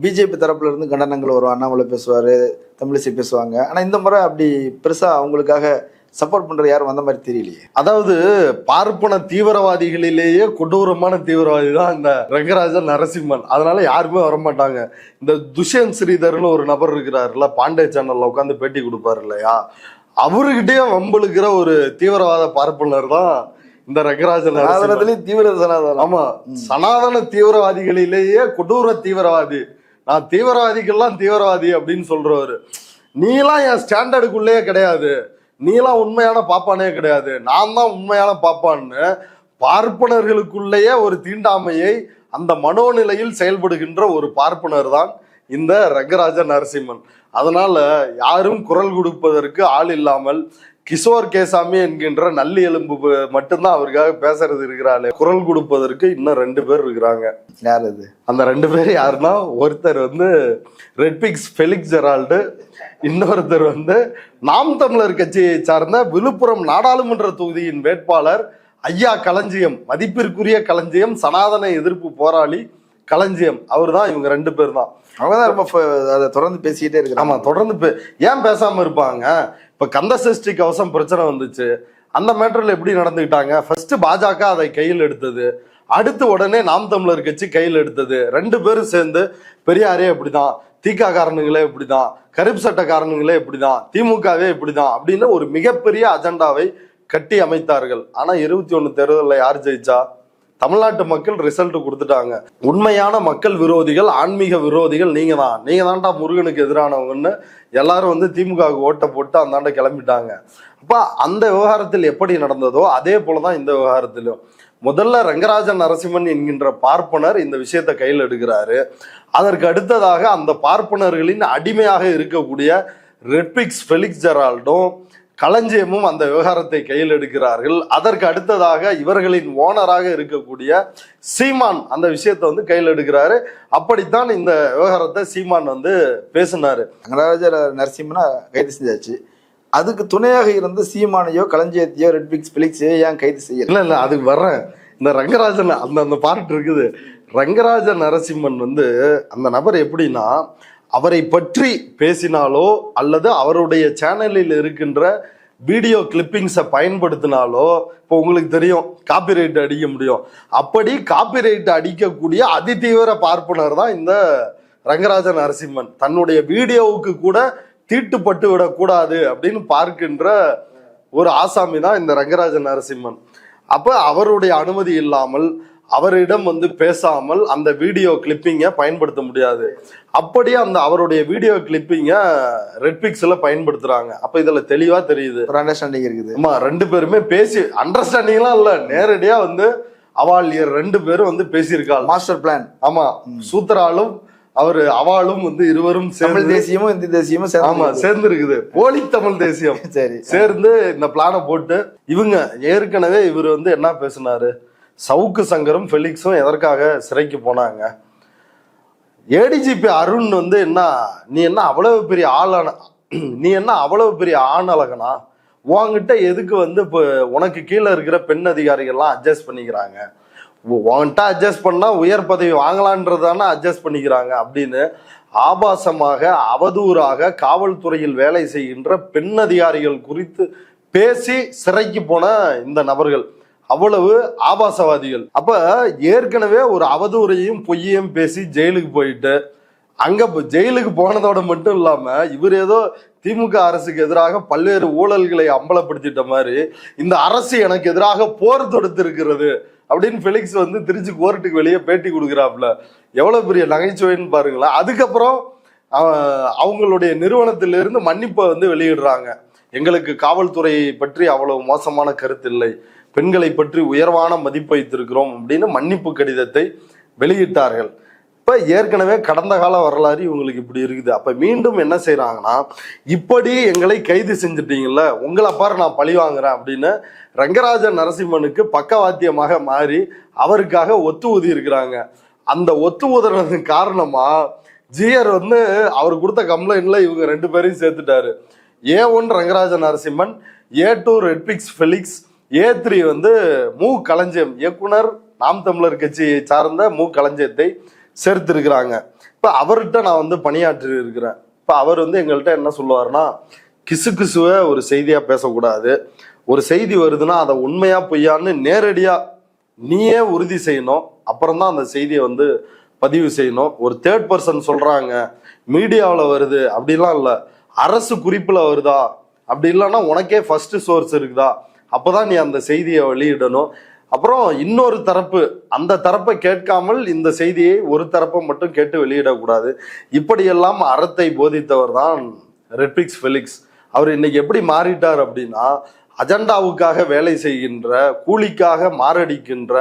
பிஜேபி தரப்புல இருந்து கண்டனங்கள் வரும், அண்ணாமலை பேசுவாரு, தமிழிசை பேசுவாங்க. ஆனா இந்த முறை அப்படி பெருசா அவங்களுக்காக சப்போர்ட் பண்ற யாரும் வந்த மாதிரி தெரியலையே. அதாவது பார்ப்பன தீவிரவாதிகளிலேயே கொடூரமான தீவிரவாதி தான் இந்த ரங்கராஜன் நரசிம்மன். அதனால யாருமே வரமாட்டாங்க. இந்த துஷ்யந்த் ஸ்ரீதர்னு ஒரு நபர் இருக்கிறாருல்ல, பாண்டே சேனல்ல உட்காந்து பேட்டி கொடுப்பாரு இல்லையா, அவருகிட்டயே வம்பளுக்கிற ஒரு தீவிரவாத பார்ப்பனர் தான் இந்த ரங்கராஜன். தீவிர சனாதனம். ஆமா, சனாதன தீவிரவாதிகளிலேயே கொடூர தீவிரவாதி. நான் தீவிரவாதிகள்லாம் தீவிரவாதி அப்படின்னு சொல்றவரு. நீலாம் என் ஸ்டாண்டர்டுக்குள்ளேயே கிடையாது, நீலாம் உண்மையான பாப்பானே கிடையாது, நான் தான் உண்மையான பாப்பான்னு பார்ப்பனர்களுக்குள்ளேயே ஒரு தீண்டாமையை அந்த மனோநிலையில் செயல்படுகின்ற ஒரு பார்ப்பனர் தான் இந்த ரங்கராஜ நரசிம்மன். அதனால யாரும் குரல் கொடுப்பதற்கு ஆள் இல்லாமல் கிஷோர் கேசாமி என்கின்ற நல்லி எலும்பு மட்டும்தான் அவருக்காக பேசுறது இருக்கிறாள். குரல் கொடுப்பதற்கு இன்னும் 2 பேர் இருக்கிறாங்க. யார் அது? அந்த 2 பேர் யாருன்னா, ஒருத்தர் ரெட்பிக்ஸ் ஃபெலிக்ஸ் ஜெரால்டு, இன்னொருத்தர் நாம் தமிழர் கட்சியை சார்ந்த விழுப்புரம் நாடாளுமன்ற தொகுதியின் வேட்பாளர் ஐயா களஞ்சியம், மதிப்பிற்குரிய களஞ்சியம், சனாதன எதிர்ப்பு போராளி களஞ்சியம். அவர் தான். இவங்க 2 பேர் தான். அவங்கதான் ரொம்ப அதை தொடர்ந்து பேசிக்கிட்டே இருக்கு. ஆமா, தொடர்ந்து ஏன் பேசாம இருப்பாங்க? இப்ப கந்த சஷ்டி கவசம் பிரச்சனை வந்துச்சு, அந்த மேட்டர்ல எப்படி நடந்துக்கிட்டாங்க? ஃபர்ஸ்ட் பாஜக அதை கையில் எடுத்தது, அடுத்து உடனே நாம் தமிழர் கட்சி கையில் எடுத்தது. 2 பேரும் சேர்ந்து பெரியாரே இப்படிதான், திக காரணங்களே இப்படிதான், கருப்பு சட்ட காரணங்களே இப்படிதான், திமுகவே இப்படிதான் அப்படின்னு ஒரு மிகப்பெரிய அஜெண்டாவை கட்டி அமைத்தார்கள். ஆனா 21 தேர்தலில் யார் ஜெயிச்சா? தமிழ்நாட்டு மக்கள் ரிசல்ட் கொடுத்துட்டாங்க. உண்மையான மக்கள் விரோதிகள், ஆன்மீக விரோதிகள் நீங்க தான்டா முருகனுக்கு எதிரானவங்கன்னு எல்லாரும் திமுகவுக்கு ஓட்ட போட்டு அந்தாண்ட கிளம்பிட்டாங்க. அப்ப அந்த விவகாரத்தில் எப்படி நடந்ததோ அதே போலதான் இந்த விவகாரத்திலும். முதல்ல ரங்கராஜன் நரசிம்மன் என்கின்ற பார்ப்பனர் இந்த விஷயத்தை கையில் எடுக்கிறாரு. அதற்கு அடுத்ததாக அந்த பார்ப்பனர்களின் அடிமையாக இருக்கக்கூடிய ரெட்பிக்ஸ் ஃபெலிக்ஸ் ஜெரால்டும் களஞ்சியமும் அந்த விவகாரத்தை கையில் எடுக்கிறார்கள். அதற்கு அடுத்ததாக இவர்களின் ஓனராக இருக்கக்கூடிய சீமான் அந்த விஷயத்தை கையில் எடுக்கிறாரு. அப்படித்தான் இந்த விவகாரத்தை சீமான் பேசினாரு. ரங்கராஜ நரசிம்மனை கைது செஞ்சாச்சு, அதுக்கு துணையாக இருந்த சீமானையோ களஞ்சியத்தையோ ரெட்பிக்ஸ் ஃபெலிக்ஸையோ ஏன் கைது செய்யல? இல்ல அதுக்கு வர்றேன். இந்த ரங்கராஜன் அந்த பார்ட் இருக்குது. ரங்கராஜ நரசிம்மன் அந்த நபர் எப்படின்னா, அவரை பற்றி பேசினாலோ அல்லது அவருடைய சேனலில் இருக்கின்ற வீடியோ கிளிப்பிங்ஸை பயன்படுத்தினாலோ, இப்போ உங்களுக்கு தெரியும் காப்பிரைட் அடிக்க முடியும். அப்படி காப்பிரைட் அடிக்கக்கூடிய அதிதீவிர பார்ப்பனர் தான் இந்த ரங்கராஜ நரசிம்மன். தன்னுடைய வீடியோவுக்கு கூட தீட்டுப்பட்டு விடக்கூடாது அப்படின்னு பார்க்கின்ற ஒரு ஆசாமி தான் இந்த ரங்கராஜ நரசிம்மன். அப்ப அவருடைய அனுமதி இல்லாமல், அவரிடம் பேசாமல் அந்த வீடியோ கிளிப்பிங்கை பயன்படுத்த முடியாது. அப்படியே அவருடைய வீடியோ கிளிப்பிங்கை ரெட்பிக்ஸ்ல பயன்படுத்துறாங்க. அப்ப இதுல தெளிவா தெரியுது ஒரு அண்டர்ஸ்டாண்டிங் இருக்குது. ஆமா, 2 பேருமே பேசி, அண்டர்ஸ்டாண்டிங்லாம் இல்ல, நேரடியா அவள் 2 பேரும் பேசியிருக்காள். Master plan. ஆமா, சூத்திராலும் அவளும் இருவரும் தமிழ் தேசியமும் இந்தி தேசியமும் ஆமா சேர்ந்து இருக்குது. போலி தமிழ் தேசியம் சரி சேர்ந்து இந்த பிளானை போட்டு இவங்க ஏற்கனவே இவர் என்ன பேசினாரு, சவுக்கு சங்கரும் ஃபெலிக்ஸும் எதற்காக சிறைக்கு போனாங்க? ஏடிஜிபி அருண் என்ன, நீ என்ன அவ்வளவு பெரிய ஆளான, நீ என்ன அவ்வளவு பெரிய ஆணழகனா? உன்கிட்ட எதுக்கு வந்து இப்போ உனக்கு கீழே இருக்கிற பெண் அதிகாரிகள்லாம் அட்ஜஸ்ட் பண்ணிக்கிறாங்க? உன்கிட்ட அட்ஜஸ்ட் பண்ணா உயர் பதவி வாங்கலான்றதானே அட்ஜஸ்ட் பண்ணிக்கிறாங்க அப்படின்னு ஆபாசமாக அவதூறாக காவல்துறையில் வேலை செய்கின்ற பெண் அதிகாரிகள் குறித்து பேசி சிறைக்கு போன இந்த நபர்கள் அவ்வளவு ஆபாசவாதிகள். அப்ப ஏற்கனவே ஒரு அவதூறையும் பொய்யையும் பேசி ஜெயிலுக்கு போயிட்டு அங்க ஜெயிலுக்கு போனதோட மட்டும் இல்லாம இவர் ஏதோ திமுக அரசுக்கு எதிராக பல்வேறு ஊழல்களை அம்பலப்படுத்திட்ட மாதிரி இந்த அரசு எனக்கு எதிராக போர் தொடுத்து இருக்கிறது அப்படின்னு ஃபெலிக்ஸ் வந்து திருச்சி கோர்ட்டுக்கு வெளியே பேட்டி கொடுக்குறாப்புல. எவ்வளவு பெரிய நகைச்சுவைன்னு பாருங்களா. அதுக்கப்புறம் அவங்களுடைய நிறுவனத்திலிருந்து மன்னிப்பை வந்து வெளியிடுறாங்க. எங்களுக்கு காவல்துறை பற்றி அவ்வளவு மோசமான கருத்து இல்லை, பெண்களை பற்றி உயர்வான மதிப்பு வைத்திருக்கிறோம் அப்படின்னு மன்னிப்பு கடிதத்தை வெளியிட்டார்கள். இப்ப ஏற்கனவே கடந்த கால வரலாறு இவங்களுக்கு இப்படி இருக்குது. அப்ப மீண்டும் என்ன செய்யறாங்கன்னா, இப்படி எங்களை கைது செஞ்சுட்டீங்கல்ல, உங்களை பாரு நான் பழி வாங்குறேன் அப்படின்னு ரங்கராஜ நரசிம்மனுக்கு பக்கவாத்தியமாக மாறி அவருக்காக ஒத்து ஊதி இருக்கிறாங்க. அந்த ஒத்து ஊதுறதுக்கு காரணமா ஜிஆர் வந்து அவர் கொடுத்த கம்ப்ளைண்ட்ல இவங்க 2 பேரையும் சேர்த்துட்டாரு. A1 Rangaraja Narasimhan, A2 Redpix Felix, A3 வந்து மு களஞ்சியம் இயக்குனர் நாம் தமிழர் கட்சியை சார்ந்த மு களஞ்சியத்தை சேர்த்திருக்கிறாங்க. இப்ப அவர்கிட்ட நான் வந்து பணியாற்றி இருக்கிறேன். இப்ப அவர் வந்து எங்கள்கிட்ட என்ன சொல்லுவாருன்னா, கிசுகிசுவ ஒரு செய்தியா பேசக்கூடாது, ஒரு செய்தி வருதுன்னா அதை உண்மையா பொய்யான்னு நேரடியா நீயே உறுதி செய்யணும், அப்புறம்தான் அந்த செய்தியை வந்து பதிவு செய்யணும். ஒரு தேர்ட் பர்சன் சொல்றாங்க மீடியாவில் வருது அப்படிலாம் இல்லை, அரசு குறிப்புல வருதா அப்படி இல்லைன்னா உனக்கே ஃபர்ஸ்ட் சோர்ஸ் இருக்குதா, அப்பதான் நீ அந்த செய்தியை வெளியிடணும். அப்புறம் இன்னொரு தரப்பு, அந்த தரப்பை கேட்காமல் இந்த செய்தியை ஒரு தரப்பை மட்டும் கேட்டு வெளியிடக்கூடாது. இப்படியெல்லாம் அறத்தை போதித்தவர் தான் ரெட்பிக்ஸ் ஃபெலிக்ஸ். அவர் இன்னைக்கு எப்படி மாறிட்டார் அப்படின்னா, அஜெண்டாவுக்காக வேலை செய்கின்ற, கூலிக்காக மாரடிக்கின்ற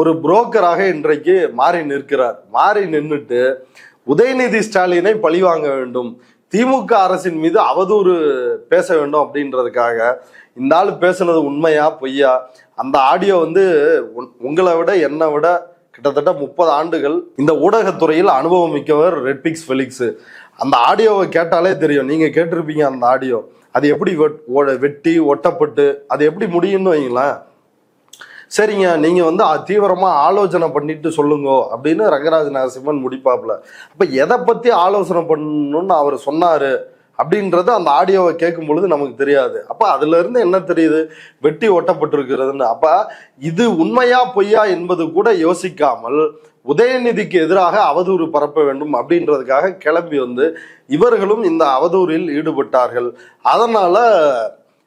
ஒரு புரோக்கராக இன்றைக்கு மாறி நிற்கிறார். மாறி நின்றுட்டு உதயநிதி ஸ்டாலினை பழிவாங்க வேண்டும், திமுக அரசின் மீது அவதூறு பேச வேண்டும் அப்படின்றதுக்காக இந்த ஆள் பேசுனது உண்மையா பொய்யா, அந்த ஆடியோ வந்து உங்களை விட என்னை விட கிட்டத்தட்ட 30 ஆண்டுகள் இந்த ஊடகத்துறையில் அனுபவம் மிக்கவர் ரெட்பிக்ஸ் ஃபெலிக்ஸ். அந்த ஆடியோவை கேட்டாலே தெரியும், நீங்க கேட்டிருப்பீங்க அந்த ஆடியோ, அது எப்படி வெட்டி ஒட்டப்பட்டு அது எப்படி முடியும்னு வைங்களேன். சரிங்க, நீங்க வந்து தீவிரமா ஆலோசனை பண்ணிட்டு சொல்லுங்க அப்படின்னு ரங்கராஜ நரசிம்மன் முடிப்பாப்புல. அப்ப எதை பத்தி ஆலோசனை பண்ணணும்னு அவர் சொன்னாரு அப்படின்றது அந்த ஆடியோவை கேட்கும் பொழுது நமக்கு தெரியாது. அப்ப அதுல இருந்து என்ன தெரியுது, வெட்டி ஒட்டப்பட்டிருக்கிறதுன்னு. அப்ப இது உண்மையா பொய்யா என்பது கூட யோசிக்காமல் உதயநிதிக்கு எதிராக அவதூறு பரப்ப வேண்டும் அப்படின்றதுக்காக கிளம்பி வந்து இவர்களும் இந்த அவதூறில் ஈடுபட்டார்கள். அதனால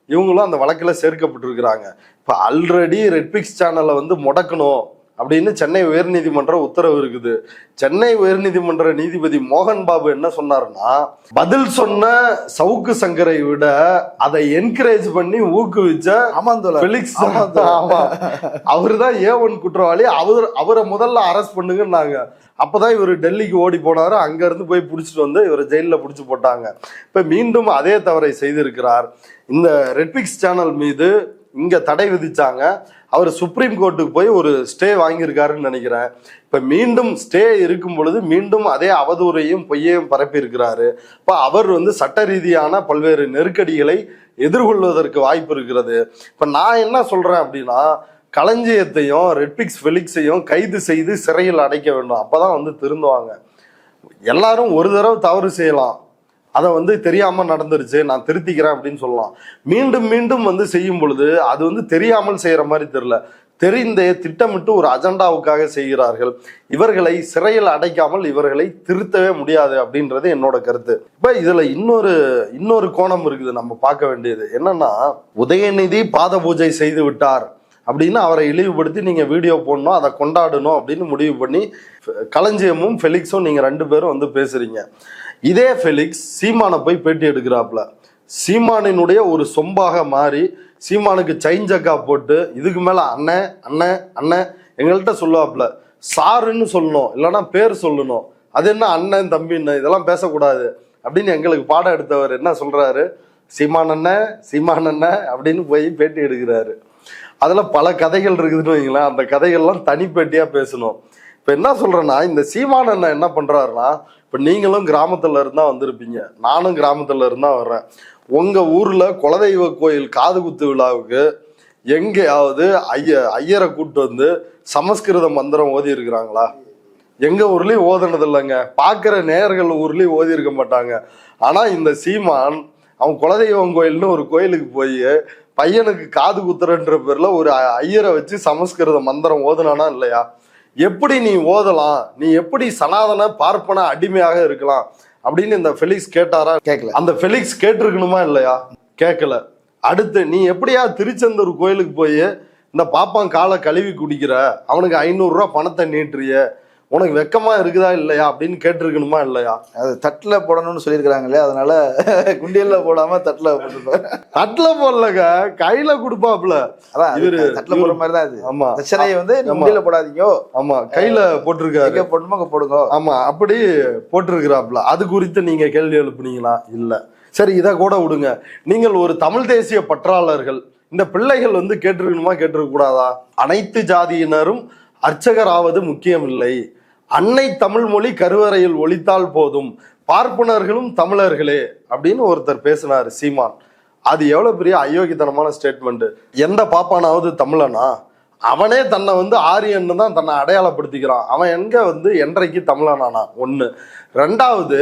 இவங்களும் அந்த வழக்கில் சேர்க்கப்பட்டிருக்கிறாங்க. இப்போ ஆல்ரெடி ரெட்பிக்ஸ் சேனலை வந்து முடக்கணும் அப்படின்னு சென்னை உயர்நீதிமன்ற உத்தரவு இருக்குது. சென்னை உயர்நீதிமன்ற நீதிபதி மோகன் பாபு என்ன சொன்னாருன்னா, பதில் சொன்ன சவுக்கு சங்கரை விட அதை என்கரேஜ் பண்ணி ஊக்குவிச்ச ஃபெலிக்ஸ் அவருதான் A1 குற்றவாளி, அவரை முதல்ல அரெஸ்ட் பண்ணுங்கன்னாங்க. அப்பதான் இவர் டெல்லிக்கு ஓடி போனாரு, அங்க இருந்து போய் பிடிச்சிட்டு வந்து இவரை ஜெயிலில் பிடிச்சி போட்டாங்க. இப்ப மீண்டும் அதே தவறை செய்திருக்கிறார். இந்த ரெட்பிக்ஸ் சேனல் மீது இங்க தடை விதிச்சாங்க, அவர் சுப்ரீம் கோர்ட்டுக்கு போய் ஒரு ஸ்டே வாங்கியிருக்காருன்னு நினைக்கிறேன். இப்ப மீண்டும் ஸ்டே இருக்கும் பொழுது மீண்டும் அதே அவதூறையும் பொய்யையும் பரப்பி இருக்கிறாரு. இப்ப அவர் வந்து சட்ட ரீதியான பல்வேறு நெருக்கடிகளை எதிர்கொள்வதற்கு வாய்ப்பு இருக்கிறது. இப்ப நான் என்ன சொல்றேன் அப்படின்னா, களஞ்சியத்தையும் ரெட்பிக்ஸ் ஃபெலிக்ஸையும் கைது செய்து சிறையில் அடைக்க வேண்டும், அப்பதான் வந்து திருந்துவாங்க. எல்லாரும் ஒரு தடவை தவறு செய்யலாம், அதை வந்து தெரியாம நடந்துருச்சு நான் திருத்திக்கிறேன் அப்படின்னு சொல்லலாம். மீண்டும் மீண்டும் வந்து செய்யும் பொழுது அது வந்து தெரியாமல் செய்யற மாதிரி தெரியல, தெரிந்தே திட்டமிட்டு ஒரு அஜெண்டாவுக்காக செய்கிறார்கள். இவர்களை சிறையில் அடைக்காமல் இவர்களை திருத்தவே முடியாது அப்படின்றது என்னோட கருத்து. இப்ப இதுல இன்னொரு கோணம் இருக்குது நம்ம பார்க்க வேண்டியது. என்னன்னா, உதயநிதி பாத பூஜை செய்து விட்டார் அப்படின்னு அவரை இழிவுபடுத்தி நீங்க வீடியோ போடணும், அதை கொண்டாடணும் அப்படின்னு முடிவு பண்ணி களஞ்சியமும் ஃபெலிக்ஸும் நீங்க 2 பேரும் வந்து பேசுறீங்க. இதே ஃபெலிக்ஸ் சீமானை போய் பேட்டி எடுக்கிறாப்புல. சீமானினுடைய ஒரு சொம்பாக மாறி சீமானுக்கு செயின் ஜக்கா போட்டு இதுக்கு மேல அண்ணன் அண்ணன் அண்ணன் எங்கள்கிட்ட சொல்லுவாப்புல. சாருன்னு சொல்லணும், இல்லைன்னா பேர் சொல்லணும், அது என்ன அண்ணன் தம்பின்னு இதெல்லாம் பேசக்கூடாது அப்படின்னு எங்களுக்கு பாடம் எடுத்தவர் என்ன சொல்றாரு, சீமானண்ண அப்படின்னு போய் பேட்டி எடுக்கிறாரு. அதுல பல கதைகள் இருக்குதுன்னு வைங்களேன், அந்த கதைகள்லாம் தனிப்பேட்டியா பேசணும். இப்ப என்ன சொல்றேன்னா, இந்த சீமானண்ணன் என்ன பண்றாருன்னா, இப்ப இப்ப நீங்களும் கிராமத்துல இருந்தா வந்திருப்பீங்க, நானும் கிராமத்துல இருந்தா வர்றேன். உங்க ஊர்ல குலதெய்வ கோயில் காது குத்து விழாவுக்கு எங்கேயாவது ஐயரை கூட்டு வந்து சமஸ்கிருத மந்திரம் ஓதி இருக்கிறாங்களா? எங்க ஊர்லயும் ஓதுனது இல்லைங்க. பாக்குற நேயர்கள் ஊர்லயும் ஓதி இருக்க மாட்டாங்க. ஆனா இந்த சீமான் அவன் குலதெய்வம் கோயில்னு ஒரு கோயிலுக்கு போய் பையனுக்கு காது குத்துறன்ற பேர்ல ஒரு ஐயரை வச்சு சமஸ்கிருத மந்திரம் ஓதுனானா இல்லையா? எப்படி நீ ஓதலாம், நீ எப்படி சனாதன பார்ப்பன அடிமையாக இருக்கலாம் அப்படின்னு இந்த ஃபெலிக்ஸ் கேட்டாரா? கேட்கல. அந்த ஃபெலிக்ஸ் கேட்டிருக்கணுமா இல்லையா? கேட்கல. அடுத்து நீ எப்படியா திருச்செந்தூர் கோயிலுக்கு போய் இந்த பாப்பான் காலை கழுவி குடிக்கிற, அவனுக்கு 500 ரூபா பணத்தை நீட்டுறிய, உனக்கு வெக்கமா இருக்குதா இல்லையா அப்படின்னு கேட்டிருக்கணுமா இல்லையா? அது தட்டுல போடணும்னு சொல்லியிருக்கிறாங்களே, அதனால குண்டியல்ல போடாம தட்டுல போட்டுருப்பாரு. தட்டுல போடலங்க, கையில கொடுப்பாப்ல. அதான் இவரு தட்டுல போடுற மாதிரி தான் இது. ஆமா, தட்சணையை வந்து குண்டியல்ல போடாதீங்க, ஆமா கையில போட்டிருக்காரு. எங்க போடணுமோ அங்க போடுங்க. ஆமா, அப்படி போட்டிருக்கிறாப்ல. அது குறித்து நீங்க கேள்வி எழுப்புனீங்களா? இல்ல. சரி, இதை கூட விடுங்க. நீங்கள் ஒரு தமிழ் தேசிய பற்றாளர்கள், இந்த பிள்ளைகள் வந்து கேட்டிருக்கணுமா கேட்டிருக்க கூடாதா? அனைத்து ஜாதியினரும் அர்ச்சகராவது முக்கியம் இல்லை, அன்னை தமிழ் மொழி கருவறையில் ஒலித்தால் போதும், பார்ப்பனர்களும் தமிழர்களே அப்படின்னு ஒருத்தர் பேசினாரு சீமான். அது எவ்வளவு பெரிய அயோக்கியத்தனமான ஸ்டேட்மெண்ட். எந்த பாப்பானாவது தமிழனா? அவனே தன்னை வந்து ஆரியன்னு தான் தன்னை அடையாளப்படுத்திக்கிறான். அவன் எங்க வந்து என்றைக்கு தமிழனானா? ஒண்ணு. ரெண்டாவது,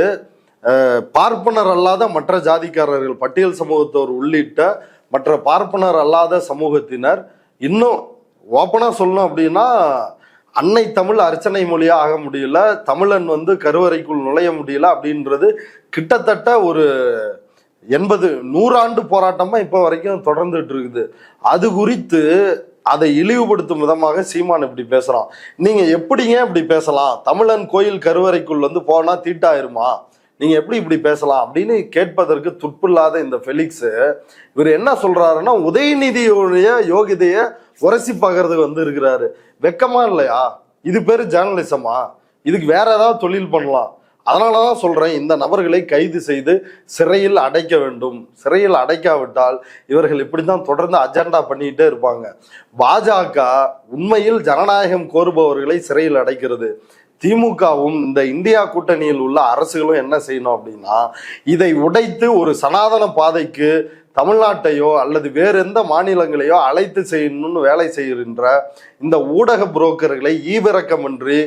பார்ப்பனர் அல்லாத மற்ற ஜாதிக்காரர்கள், பட்டியல் சமூகத்தோர் உள்ளிட்ட மற்ற பார்ப்பனர் அல்லாத சமூகத்தினர், இன்னும் ஓப்பனா சொல்லணும் அப்படின்னா அன்னை தமிழ் அர்ச்சனை மொழியா ஆக முடியல, தமிழன் வந்து கருவறைக்குள் நுழைய முடியல அப்படின்றது கிட்டத்தட்ட ஒரு 80-100 ஆண்டு போராட்டமா இப்ப வரைக்கும் தொடர்ந்துட்டு இருக்குது. அது குறித்து அதை இழிவுபடுத்தும் விதமாக சீமான் இப்படி பேசுறான். நீங்க எப்படிங்க இப்படி பேசலாம்? தமிழன் கோயில் கருவறைக்குள் வந்து போனா தீட்டாயிருமா? நீங்க எப்படி இப்படி பேசலாம் அப்படின்னு கேட்பதற்கு துப்பில்லாத இந்த ஃபெலிக்ஸ் இவர் என்ன சொல்றாருன்னா, உதயநிதியுடைய யோகிதைய உரசி பார்க்கறதுக்கு வந்து இருக்கிறாரு. வெக்கமா இல்லையா? இது பேரு ஜேர்னலிசமா? இதுக்கு வேற ஏதாவது தொழில் பண்ணலாம். அதனாலதான் சொல்றேன், இந்த நபர்களை கைது செய்து சிறையில் அடைக்க வேண்டும். சிறையில் அடைக்காவிட்டால் இவர்கள் இப்படித்தான் தொடர்ந்து அஜெண்டா பண்ணிக்கிட்டே இருப்பாங்க. பாஜக உண்மையில் ஜனநாயகம் கோருபவர்களை சிறையில் அடைக்கிறது. திமுகவும் இந்த இந்தியா கூட்டணியில் உள்ள அரசுகளும் என்ன செய்யணும் அப்படின்னா, இதை உடைத்து ஒரு சனாதன பாதைக்கு தமிழ்நாட்டையோ அல்லது வேறு எந்த மாநிலங்களையோ அழைத்து செய்யணும்னு வேலை செய்கின்ற இந்த ஊடக புரோக்கர்களை ஈவிரக்கமின்றி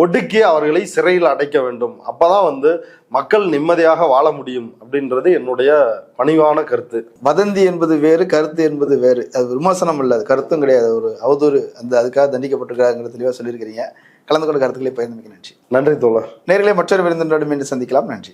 ஒடுக்கி அவர்களை சிறையில் அடைக்க வேண்டும். அப்பதான் வந்து மக்கள் நிம்மதியாக வாழ முடியும் அப்படின்றது என்னுடைய பணிவான கருத்து. வதந்தி என்பது வேறு, கருத்து என்பது வேறு. அது விமர்சனம் இல்லை, அது கருத்தும் கிடையாது, ஒரு அவதூறு. அதுக்காக தண்டிக்கப்பட்டிருக்காங்கிறது தெளிவாக சொல்லியிருக்கிறீங்க. கலந்து கொண்ட கருத்துக்களை பயந்து நன்றி. நன்றி தோழர். நேரிலே மற்றொரு விருந்தினரோடு மீண்டும் சந்திக்கலாம். நன்றி.